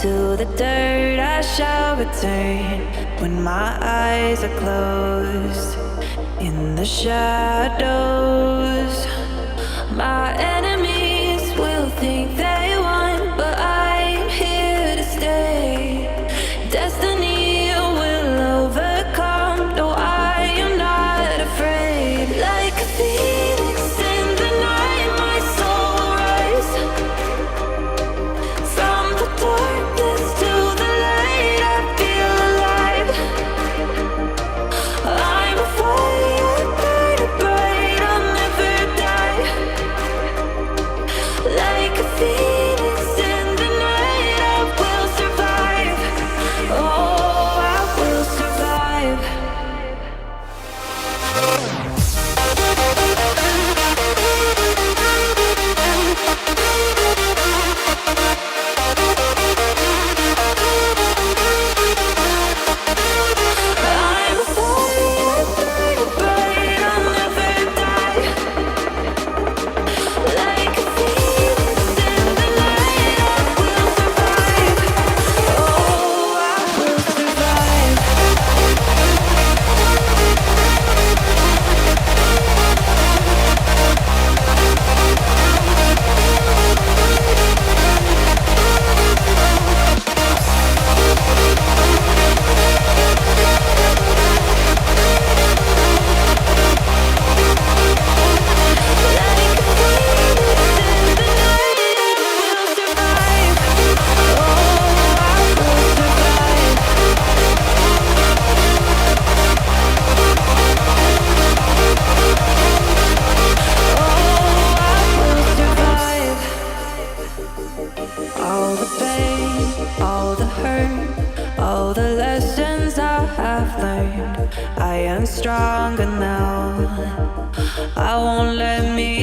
To the dirt I shall return when my eyes are closed. In the shadows, my enemies will think they won, but I'm here to stay. Destiny will overcome. No, I am not afraid. Like a phoenix in the night, my soul will rise from the darkness to the light. I feel alive. I'm a fire, burning bright. I'll never die. Like a phoenix in the night, I will survive. Oh, I will survive. I'm a fire, burning bright. I'll never die. Like a phoenix in the night, I will survive. Oh, I will survive. All the pain, all the hurt, all the lessons I have learned. I am stronger now. I won't let me